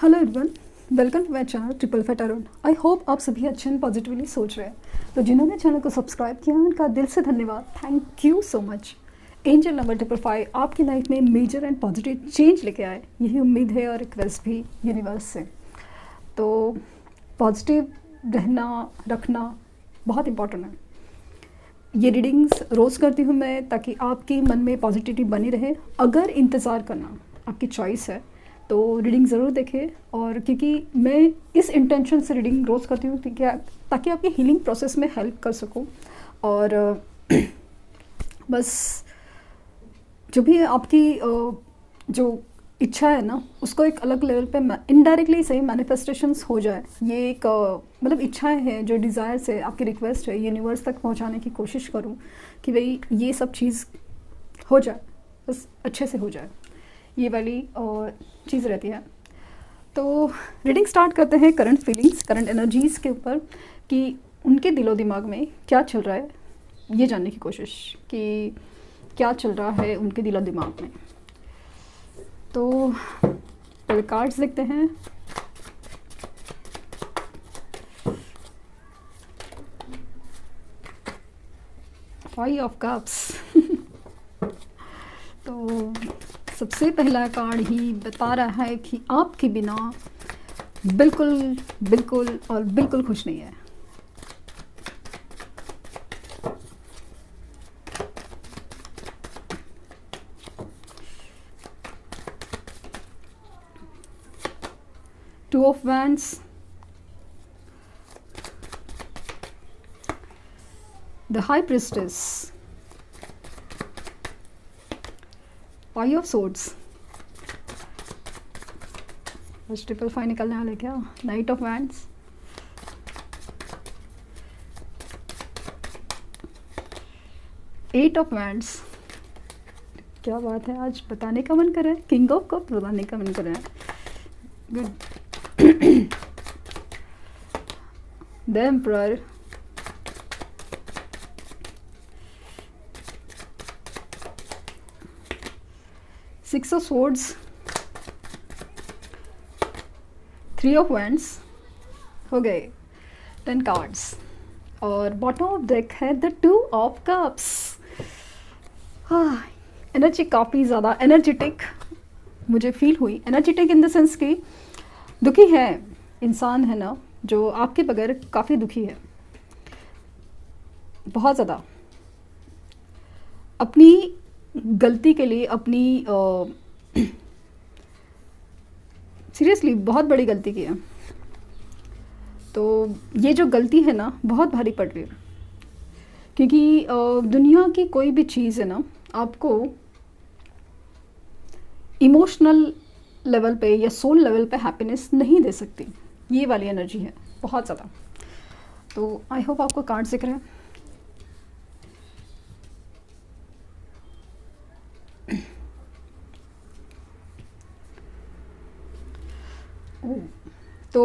Hello everyone, welcome to my channel triple fat Arun. I hope आप सभी अच्छे and positively सोच रहे हैं। तो जिन्होंने चैनल को सब्सक्राइब किया उनका दिल से धन्यवाद, thank you so much. Angel number 555 आपकी लाइफ में मेजर एंड पॉजिटिव चेंज लेके आए, यही उम्मीद है और रिक्वेस्ट भी यूनिवर्स से। तो पॉजिटिव रहना रखना बहुत इम्पॉर्टेंट है। ये रीडिंग्स रोज़ करती हूँ मैं ताकि आपके मन में पॉजिटिविटी बनी रहे। अगर इंतज़ार करना आपकी चॉइस है तो रीडिंग ज़रूर देखें, और क्योंकि मैं इस इंटेंशन से रीडिंग रोज़ करती हूँ ताकि आपकी हीलिंग प्रोसेस में हेल्प कर सकूँ। और बस जो भी आपकी जो इच्छा है ना, उसको एक अलग लेवल पे इनडायरेक्टली सही मैनिफेस्टेशंस हो जाए। ये एक मतलब इच्छाएं हैं, जो डिज़ायर्स है, आपकी रिक्वेस्ट है, यूनिवर्स तक पहुंचाने की कोशिश करूं कि भाई ये सब चीज़ हो जाए, बस अच्छे से हो जाए। ये वाली चीज़ रहती है। तो रीडिंग स्टार्ट करते हैं करंट फीलिंग्स, करंट एनर्जीज़ के ऊपर, कि उनके दिलो दिमाग में क्या चल रहा है, ये जानने की कोशिश कि क्या चल रहा है उनके दिलो दिमाग में। तो पहले कार्ड्स देखते हैं। फाइव ऑफ कप्स तो सबसे पहला कार्ड ही बता रहा है कि आपके बिना बिल्कुल बिल्कुल और बिल्कुल खुश नहीं है। Two of wands, the high priestess, five of swords, बस ट्रिपल फाइव निकलने वाले क्या, knight of wands, eight of wands. क्या बात है, आज बताने का मन कर रहा है, किंग ऑफ कप बताने का मन कर रहा है। Good. The emperor, six of swords, three of wands, हो गए 10 कार्ड्स। और बॉटम ऑफ डेक है द टू ऑफ कप्स। हाँ, एनर्जी काफ़ी ज़्यादा एनर्जेटिक मुझे फील हुई। एनर्जेटिक इन द सेंस कि दुखी है इंसान, है ना, जो आपके बगैर काफ़ी दुखी है, बहुत ज़्यादा अपनी गलती के लिए, अपनी सीरियसली बहुत बड़ी गलती की है। तो ये जो गलती है ना, बहुत भारी पड़ रही है, क्योंकि दुनिया की कोई भी चीज़ है ना, आपको इमोशनल लेवल पे या सोल लेवल पे हैप्पीनेस नहीं दे सकती। ये वाली एनर्जी है बहुत ज़्यादा। तो आई होप आपको कार्ड दिख रहे हैं। तो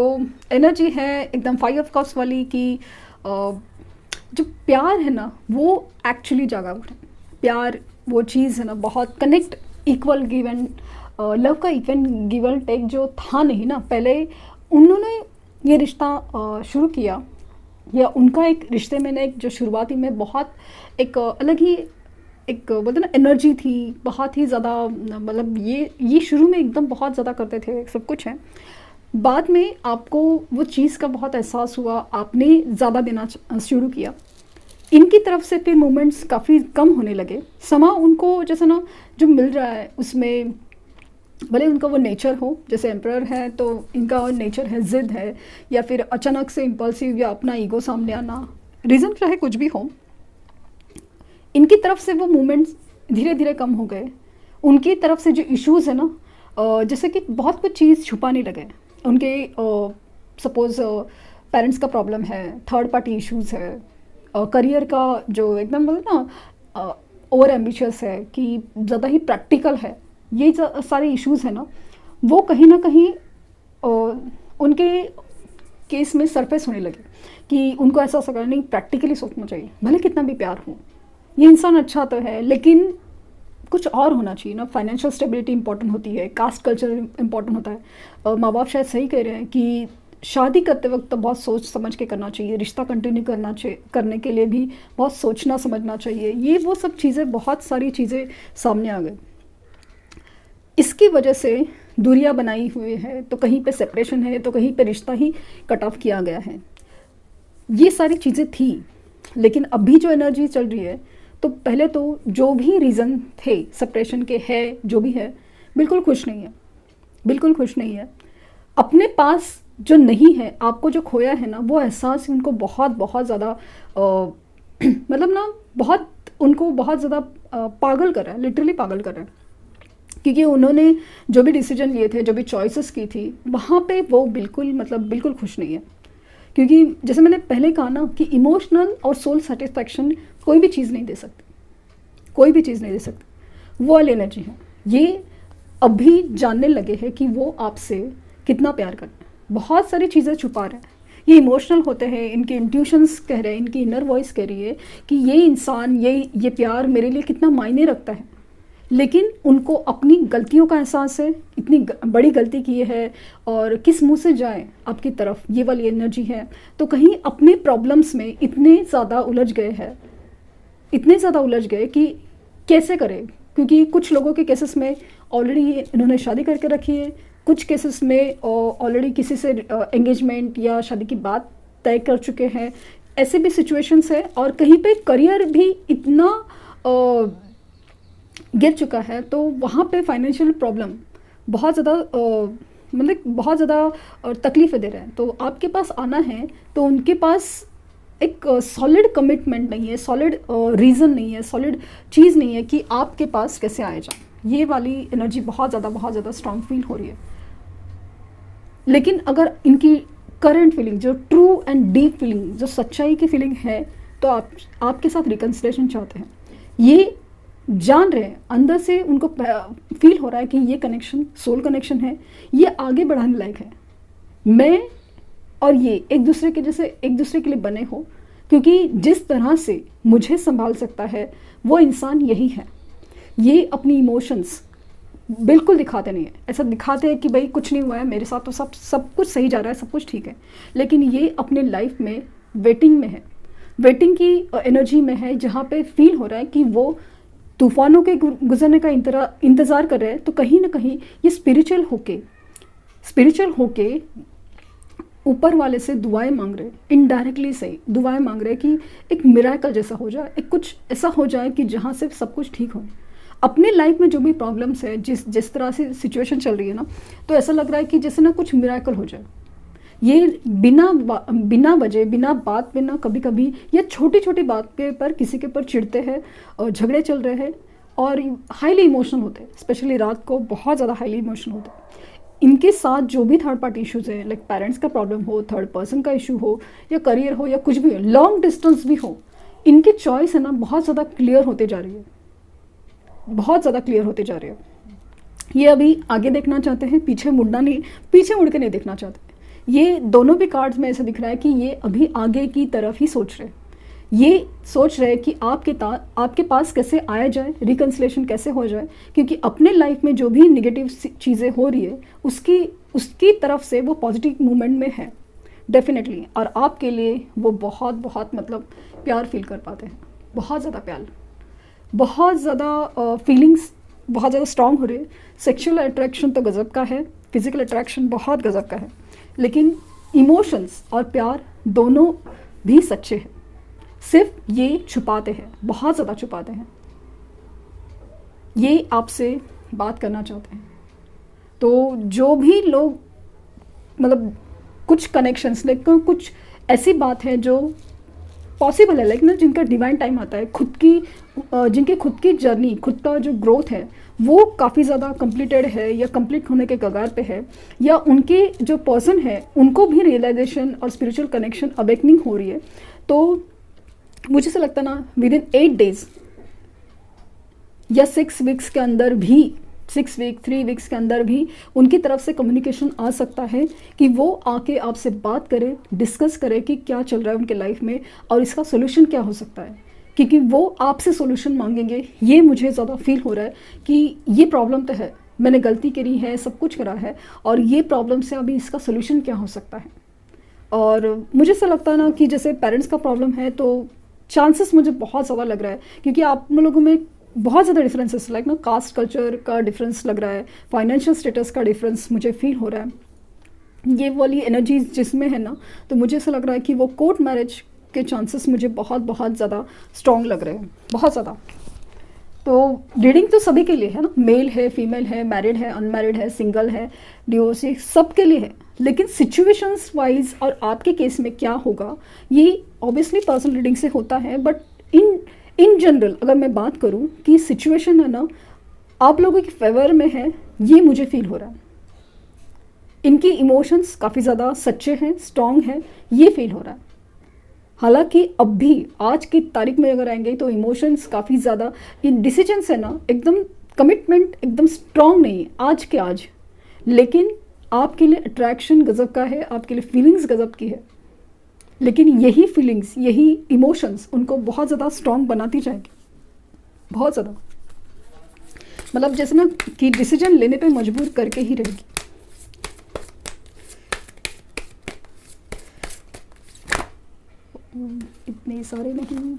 एनर्जी है एकदम फाइव ऑफ कप्स वाली कि जो प्यार है ना, वो एक्चुअली जागा उठे। प्यार वो चीज़ है ना, बहुत connect, equal give and love का इक्वल गिव एंड टेक जो था नहीं ना, पहले उन्होंने ये रिश्ता शुरू किया, या उनका एक रिश्ते में ना एक जो शुरुआती में बहुत एक अलग ही एक बोलते ना एनर्जी थी, बहुत ही ज़्यादा, मतलब ये शुरू में एकदम बहुत ज़्यादा करते थे, सब कुछ है। बाद में आपको वो चीज़ का बहुत एहसास हुआ, आपने ज़्यादा देना शुरू किया। इनकी तरफ से फिर मोमेंट्स काफ़ी कम होने लगे। समा उनको जैसे ना जो मिल रहा है उसमें, भले उनका वो नेचर हो, जैसे एम्परर है तो इनका नेचर है ज़िद है, या फिर अचानक से इम्पल्सिव या अपना ईगो सामने आना, रीज़न चाहे कुछ भी हो, इनकी तरफ से वो मोमेंट्स धीरे धीरे कम हो गए। उनकी तरफ से जो इश्यूज़ है ना, जैसे कि बहुत कुछ चीज़ छुपाने लगे उनके, सपोज़ पेरेंट्स का प्रॉब्लम है, थर्ड पार्टी इश्यूज़ है, करियर का जो एकदम बोलते ना ओवर एम्बिशियस है कि ज़्यादा ही प्रैक्टिकल है, ये सारे इश्यूज़ है ना, वो कहीं ना कहीं उनके केस में सरफेस होने लगे कि उनको ऐसा करना नहीं, प्रैक्टिकली सोचना चाहिए। भले कितना भी प्यार हो, ये इंसान अच्छा तो है, लेकिन कुछ और होना चाहिए ना। फाइनेंशियल स्टेबिलिटी इंपॉर्टेंट होती है, कास्ट कल्चर इंपॉर्टेंट होता है। माँ बाप शायद सही कह रहे हैं कि शादी करते वक्त तो बहुत सोच समझ के करना चाहिए, रिश्ता कंटिन्यू करने के लिए भी बहुत सोचना समझना चाहिए। ये वो सब चीज़ें, बहुत सारी चीज़ें सामने आ गई। इसकी वजह से दूरियां बनाई हुई है, तो कहीं पे सेपरेशन है, तो कहीं पे रिश्ता ही कट ऑफ किया गया है। ये सारी चीज़ें थी, लेकिन अभी जो एनर्जी चल रही है, तो पहले तो जो भी रीज़न थे सेपरेशन के, है जो भी है, बिल्कुल खुश नहीं है, बिल्कुल खुश नहीं है। अपने पास जो नहीं है, आपको जो खोया है ना, वो एहसास उनको बहुत बहुत ज़्यादा मतलब ना बहुत उनको बहुत ज़्यादा पागल कर रहा है, लिटरली पागल कर रहा है। क्योंकि उन्होंने जो भी डिसीजन लिए थे, जो भी चॉइसेस की थी, वहाँ पे वो बिल्कुल मतलब बिल्कुल खुश नहीं है। क्योंकि जैसे मैंने पहले कहा ना कि इमोशनल और सोल सेटिस्फैक्शन कोई भी चीज़ नहीं दे सकती, कोई भी चीज़ नहीं दे सकती। वो वाली एनर्जी है। ये अभी जानने लगे हैं कि वो आपसे कितना प्यार करते हैं। बहुत सारी चीज़ें छुपा रहे हैं। ये इमोशनल होते हैं, इनके इंट्यूशंस कह रहे हैं, इनकी इनर वॉइस कह रही है कि ये इंसान, ये प्यार मेरे लिए कितना मायने रखता है। लेकिन उनको अपनी गलतियों का एहसास है, इतनी बड़ी गलती की है और किस मुंह से जाए आपकी तरफ, ये वाली एनर्जी है। तो कहीं अपने प्रॉब्लम्स में इतने ज़्यादा उलझ गए हैं, इतने ज़्यादा उलझ गए कि कैसे करें। क्योंकि कुछ लोगों के केसेस में ऑलरेडी इन्होंने शादी करके रखी है, कुछ केसेस में ऑलरेडी किसी से एंगेजमेंट या शादी की बात तय कर चुके हैं। ऐसे भी सिचुएशंस है, और कहीं पे करियर भी इतना गिर चुका है, तो वहाँ पे फाइनेंशियल प्रॉब्लम बहुत ज़्यादा मतलब बहुत ज़्यादा तकलीफ़ें दे रहे हैं। तो आपके पास आना है, तो उनके पास एक सॉलिड कमिटमेंट नहीं है, सॉलिड रीज़न नहीं है, सॉलिड चीज़ नहीं है कि आपके पास कैसे आए जाए। ये वाली एनर्जी बहुत ज़्यादा स्ट्रॉन्ग फील हो रही है। लेकिन अगर इनकी करंट फीलिंग, जो ट्रू एंड डीप फीलिंग, जो सच्चाई की फीलिंग है, तो आपके साथ रिकन्सिलेशन चाहते हैं। ये जान रहे हैं, अंदर से उनको फील हो रहा है कि ये कनेक्शन सोल कनेक्शन है, ये आगे बढ़ाने लायक है। मैं और ये एक दूसरे के जैसे एक दूसरे के लिए बने हो, क्योंकि जिस तरह से मुझे संभाल सकता है वो इंसान यही है। ये अपनी इमोशंस बिल्कुल दिखाते नहीं है। ऐसा दिखाते हैं कि भाई कुछ नहीं हुआ है मेरे साथ, तो सब कुछ सही जा रहा है, सब कुछ ठीक है। लेकिन ये अपने लाइफ में वेटिंग में है, वेटिंग की एनर्जी में है, जहाँ पे फील हो रहा है कि वो तूफानों के गुजरने का इंतज़ार कर रहे हैं। तो कहीं ना कहीं ये स्पिरिचुअल होके ऊपर वाले से दुआएं मांग रहे हैं, इनडायरेक्टली सही दुआएं मांग रहे हैं कि एक मिराकल जैसा हो जाए, एक कुछ ऐसा हो जाए कि जहाँ से सब कुछ ठीक हो। अपने लाइफ में जो भी प्रॉब्लम्स है, जिस तरह से सिचुएशन चल रही है ना, तो ऐसा लग रहा है कि जैसे ना कुछ मिराकल हो जाए। ये बिना वजह, बिना बात पे ना, कभी कभी ये छोटी छोटी बात पे पर किसी के ऊपर चिढ़ते हैं और झगड़े चल रहे हैं, और हाईली इमोशनल होते हैं। स्पेशली रात को बहुत ज़्यादा हाईली इमोशनल होते हैं। इनके साथ जो भी थर्ड पार्टी इश्यूज़ है, लाइक पेरेंट्स का प्रॉब्लम हो, थर्ड पर्सन का इशू हो, या करियर हो, या कुछ भी हो, लॉन्ग डिस्टेंस भी हो, इनकी चॉइस है ना बहुत ज़्यादा क्लियर होते जा रही है, बहुत ज़्यादा क्लियर होते जा रही है। ये अभी आगे देखना चाहते हैं, पीछे मुड़ के नहीं देखना चाहते। ये दोनों भी कार्ड्स में ऐसा दिख रहा है कि ये अभी आगे की तरफ ही सोच रहे हैं। ये सोच रहे हैं कि आपके पास कैसे आया जाए, रिकन्सिलेशन कैसे हो जाए। क्योंकि अपने लाइफ में जो भी निगेटिव चीज़ें हो रही है, उसकी तरफ से वो पॉजिटिव मूवमेंट में है डेफिनेटली। और आपके लिए वो बहुत बहुत मतलब प्यार फील कर पाते हैं, बहुत ज़्यादा प्यार, बहुत ज़्यादा फीलिंग्स बहुत ज़्यादा स्ट्रॉन्ग हो रही है। सेक्शुअल अट्रैक्शन तो गज़ब का है, फिजिकल अट्रैक्शन बहुत गज़ब का है, लेकिन इमोशंस और प्यार दोनों भी सच्चे हैं। सिर्फ ये छुपाते हैं, बहुत ज़्यादा छुपाते हैं। ये आपसे बात करना चाहते हैं। तो जो भी लोग मतलब कुछ कनेक्शंस, लेकिन कुछ ऐसी बात है जो पॉसिबल है, लाइक ना, जिनका डिवाइन टाइम आता है, जिनके खुद की जर्नी, खुद का जो ग्रोथ है वो काफ़ी ज़्यादा कंप्लीटेड है या कंप्लीट होने के कगार पे है, या उनके जो पर्सन है उनको भी रियलाइजेशन और स्पिरिचुअल कनेक्शन अवेकनिंग हो रही है। तो मुझे से लगता ना विद इन 8 days या 6 weeks के अंदर भी, 3 weeks के अंदर भी उनकी तरफ से कम्युनिकेशन आ सकता है कि वो आके आपसे बात करे, डिस्कस करे कि क्या चल रहा है उनके लाइफ में और इसका सोल्यूशन क्या हो सकता है। क्योंकि वो आपसे सॉल्यूशन मांगेंगे। ये मुझे ज़्यादा फील हो रहा है कि ये प्रॉब्लम तो है, मैंने गलती करी है, सब कुछ करा है, और ये प्रॉब्लम से अभी इसका सोल्यूशन क्या हो सकता है। और मुझे ऐसा लगता है ना कि जैसे पेरेंट्स का प्रॉब्लम है तो चांसेस मुझे बहुत ज़्यादा लग रहा है, क्योंकि आप लोगों में बहुत ज़्यादा डिफरेंसेस, लाइक ना कास्ट कल्चर का डिफरेंस लग रहा है, फाइनेंशियल स्टेटस का डिफरेंस मुझे फील हो रहा है। ये वाली एनर्जीज जिसमें है ना, तो मुझे ऐसा लग रहा है कि वो कोर्ट मैरिज के चांसेस मुझे बहुत बहुत ज़्यादा स्ट्रॉन्ग लग रहे हैं, बहुत ज़्यादा। तो रीडिंग तो सभी के लिए है ना, मेल है, फीमेल है, मैरिड है, अनमैरिड है, सिंगल है, डिवोर्सी, सब के लिए है। लेकिन सिचुएशंस वाइज और आपके केस में क्या होगा ये ऑब्वियसली पर्सनल रीडिंग से होता है, बट इन जनरल अगर मैं बात करूं कि सिचुएशन है ना आप लोगों के फेवर में है, ये मुझे फील हो रहा है। इनकी इमोशंस काफ़ी ज़्यादा सच्चे हैं, स्ट्रॉन्ग हैं, ये फील हो रहा है। हालांकि अब भी आज की तारीख में अगर आएंगे तो इमोशंस काफ़ी ज़्यादा, इन डिसीजंस है ना एकदम, कमिटमेंट एकदम स्ट्रॉन्ग नहीं है आज के आज, लेकिन आपके लिए अट्रैक्शन गज़ब का है, आपके लिए फीलिंग्स गज़ब की है। लेकिन यही फीलिंग्स, यही इमोशंस उनको बहुत ज़्यादा स्ट्रॉन्ग बनाती जाएगी, बहुत ज़्यादा। मतलब जैसे ना कि डिसीजन लेने पे मजबूर करके ही रहेगी। इतने सारे नहीं,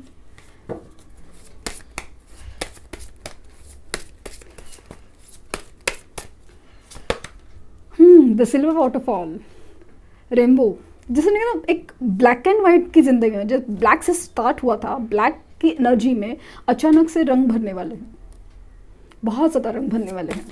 द सिल्वर वाटरफॉल, रेनबो। जैसे नहीं ना, एक ब्लैक एंड वाइट की ज़िंदगी में, जब ब्लैक से स्टार्ट हुआ था, ब्लैक की एनर्जी में अचानक से रंग भरने वाले हैं, बहुत ज़्यादा रंग भरने वाले हैं।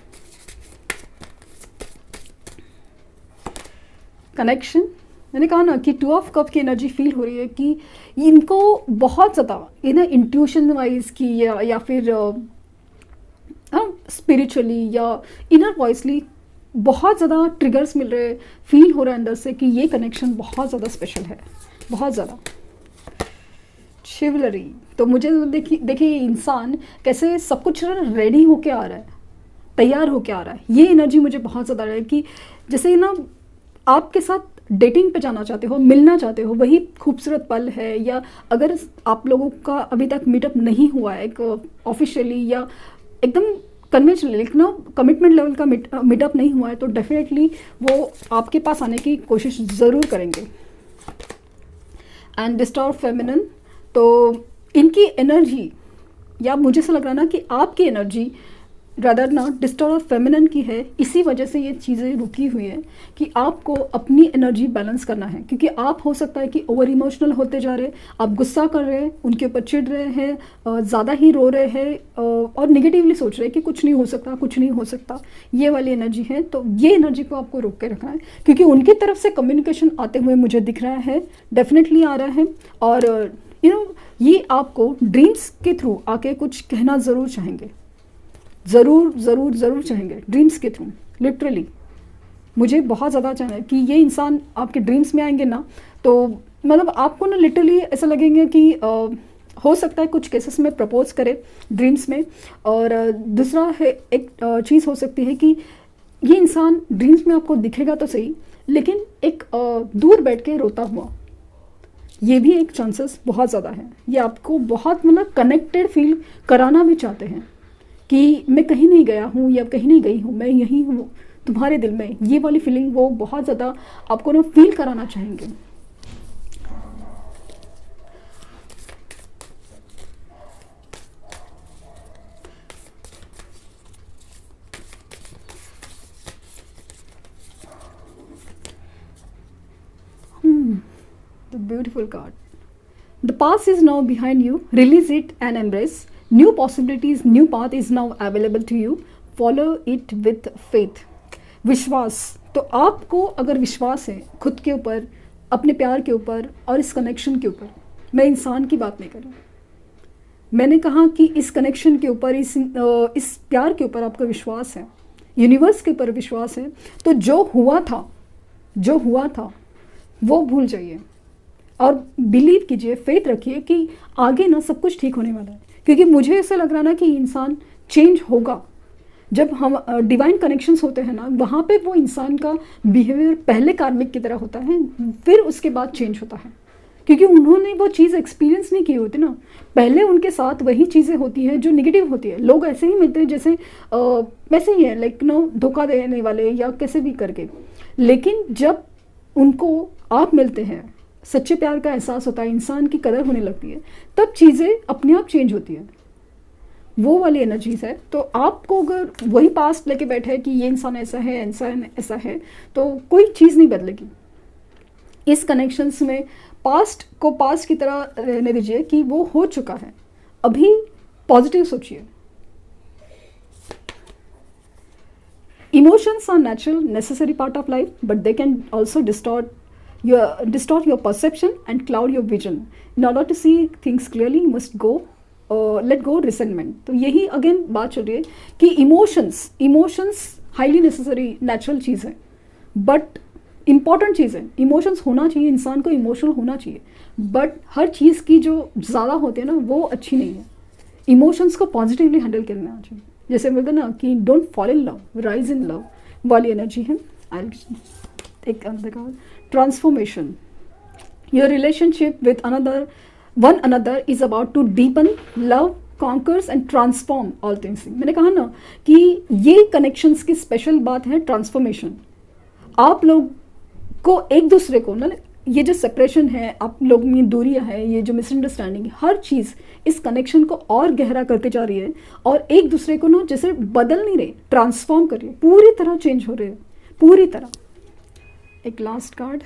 कनेक्शन, मैंने कहा ना कि 2 ऑफ कप की एनर्जी फील हो रही है कि इनको बहुत ज़्यादा ये ना इंट्यूशन वाइज की या फिर स्पिरिचुअली या इनर वॉइसली बहुत ज़्यादा ट्रिगर्स मिल रहे हैं, फील हो रहा है अंदर से कि ये कनेक्शन बहुत ज़्यादा स्पेशल है, बहुत ज़्यादा। शिवलरी, तो मुझे देखिए इंसान कैसे सब कुछ रेडी होके आ रहा है, तैयार होके आ रहा है, ये एनर्जी मुझे बहुत ज़्यादा है कि जैसे ना आपके साथ डेटिंग पे जाना चाहते हो, मिलना चाहते हो, वही खूबसूरत पल है। या अगर आप लोगों का अभी तक मीटअप नहीं हुआ है एक ऑफिशियली या एकदम कन्वेंशनली, लेकिन कमिटमेंट लेवल का मीटअप नहीं हुआ है, तो डेफिनेटली वो आपके पास आने की कोशिश ज़रूर करेंगे। एंड डिस्टर्ब फेमिनिन, तो इनकी एनर्जी, या मुझे ऐसा लग रहा है ना कि आपकी एनर्जी रदर ना डिस्टर्ब फेमिनिन की है, इसी वजह से ये चीज़ें रुकी हुई हैं कि आपको अपनी एनर्जी बैलेंस करना है। क्योंकि आप हो सकता है कि ओवर इमोशनल होते जा रहे, आप गुस्सा कर रहे हैं, उनके ऊपर चिढ़ रहे हैं, ज़्यादा ही रो रहे हैं और निगेटिवली सोच रहे हैं कि कुछ नहीं हो सकता, कुछ नहीं हो सकता, ये वाली एनर्जी है। तो ये एनर्जी को आपको रोक के रखना है, क्योंकि उनकी तरफ से कम्युनिकेशन आते हुए मुझे दिख रहा है, डेफिनेटली आ रहा है। और ये आपको ड्रीम्स के थ्रू आके कुछ कहना ज़रूर चाहेंगे, ज़रूर ज़रूर ज़रूर चाहेंगे, ड्रीम्स के थ्रू। लिटरली मुझे बहुत ज़्यादा चाहना है कि ये इंसान आपके ड्रीम्स में आएंगे ना, तो मतलब आपको ना लिटरली ऐसा लगेंगे कि हो सकता है कुछ केसेस में प्रपोज करे ड्रीम्स में। और दूसरा है एक चीज़ हो सकती है कि ये इंसान ड्रीम्स में आपको दिखेगा तो सही, लेकिन एक दूर बैठ के रोता हुआ, ये भी एक चांसेस बहुत ज़्यादा है। ये आपको बहुत मतलब कनेक्टेड फील कराना भी चाहते हैं कि मैं कहीं नहीं गया हूँ या कहीं नहीं गई हूँ, मैं यहीं हूँ तुम्हारे दिल में, ये वाली फीलिंग वो बहुत ज़्यादा आपको ना फील कराना चाहेंगे। The beautiful card. The past is now behind you. Release it and embrace. New possibilities, new path is now available to you. Follow it with faith. विश्वास, तो आपको अगर विश्वास है खुद के ऊपर, अपने प्यार के ऊपर और इस कनेक्शन के ऊपर, मैं इंसान की बात नहीं कर रही, मैंने कहा कि इस कनेक्शन के ऊपर, इस प्यार के ऊपर आपको विश्वास है, यूनिवर्स के ऊपर विश्वास है, तो जो हुआ था वो भूल जाइए और बिलीव कीजिए, फेथ रखिए कि आगे ना सब कुछ ठीक होने वाला है। क्योंकि मुझे ऐसा लग रहा ना कि इंसान चेंज होगा। जब हम डिवाइन कनेक्शंस होते हैं ना, वहाँ पे वो इंसान का बिहेवियर पहले कार्मिक की तरह होता है, फिर उसके बाद चेंज होता है। क्योंकि उन्होंने वो चीज़ एक्सपीरियंस नहीं की होती ना। पहले उनके साथ वही चीज़ें होती हैं जो निगेटिव होती है। लोग ऐसे ही मिलते हैं जैसे वैसे ही है, लाइक नो धोखा देने वाले या कैसे भी करके। लेकिन जब उनको आप मिलते हैं, सच्चे प्यार का एहसास होता है, इंसान की कदर होने लगती है, तब चीज़ें अपने आप चेंज होती है। वो वाली एनर्जीज है। तो आपको अगर वही पास्ट लेके बैठे है कि ये इंसान ऐसा है, ऐसा है, तो कोई चीज़ नहीं बदलेगी। इस कनेक्शंस में पास्ट को पास्ट की तरह रहने दीजिए कि वो हो चुका है। अभी पॉजिटिव सोचिए। Emotions are natural, necessary part of life, but they can also distort your perception and cloud your vision. In order to see things clearly, you must let go resentment. तो यही अगेन बात चल रही है कि emotions highly necessary natural चीज़ है, but important चीज़ है। Emotions होना चाहिए, इंसान को इमोशनल होना चाहिए, बट हर चीज़ की जो ज़्यादा होती है ना वो अच्छी नहीं है। इमोशंस को पॉजिटिवली हैंडल करना चाहिए। जैसे बोलते ना कि don't fall in love, rise in love वाली एनर्जी है। एक अंदर का transformation, your relationship with one another is about to deepen, love conquers and transform all things. मैंने कहा ना कि ये कनेक्शंस की स्पेशल बात है ट्रांसफॉर्मेशन। आप लोग को एक दूसरे को ना, ये जो सेपरेशन है, आप लोग में दूरियां है, ये जो मिसअंडरस्टैंडिंग, हर चीज़ इस कनेक्शन को और गहरा करते जा रही है और एक दूसरे को ना जैसे बदल नहीं रहे, ट्रांसफॉर्म कर रही है, पूरी तरह चेंज हो रहे हैं, पूरी तरह। एक last card,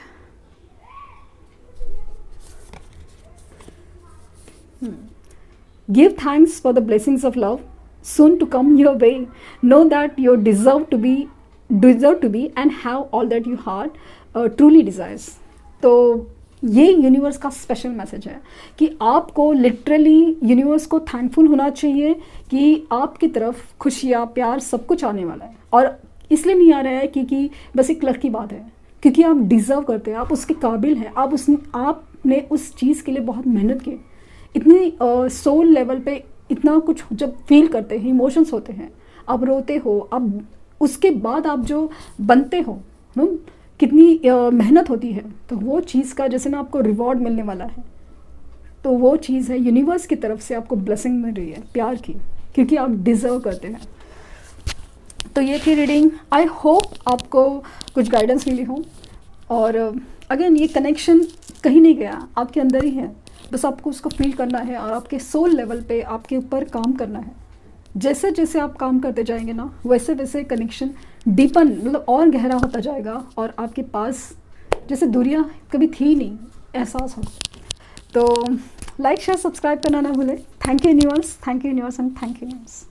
Give thanks for the blessings of love soon to come your way. Know that you deserve to be and have all that your heart truly desires. तो ये यूनिवर्स का स्पेशल मैसेज है कि आपको literally universe को thankful होना चाहिए कि आपकी तरफ खुशियाँ, प्यार सब कुछ आने वाला है। और इसलिए नहीं आ रहा है क्योंकि बस एक लक की बात है, क्योंकि आप डिज़र्व करते हैं, आप उसके काबिल हैं, आपने उस चीज़ के लिए बहुत मेहनत की। इतनी सोल लेवल पे इतना कुछ जब फील करते हैं, इमोशंस होते हैं, आप रोते हो, अब उसके बाद आप जो बनते हो कितनी मेहनत होती है, तो वो चीज़ का जैसे ना आपको रिवॉर्ड मिलने वाला है। तो वो चीज़ है यूनिवर्स की तरफ से आपको ब्लेसिंग मिल रही है प्यार की, क्योंकि आप डिज़र्व करते हैं। तो ये थी रीडिंग। आई होप आपको कुछ गाइडेंस मिली हो। और अगेन ये कनेक्शन कहीं नहीं गया, आपके अंदर ही है, बस आपको उसको फील करना है और आपके सोल लेवल पे आपके ऊपर काम करना है। जैसे जैसे आप काम करते जाएंगे ना, वैसे वैसे कनेक्शन डीपन मतलब और गहरा होता जाएगा और आपके पास जैसे दूरियां कभी थी नहीं एहसास हो। तो लाइक शेयर सब्सक्राइब करना ना भूलें। Thank you universe and thank you universe.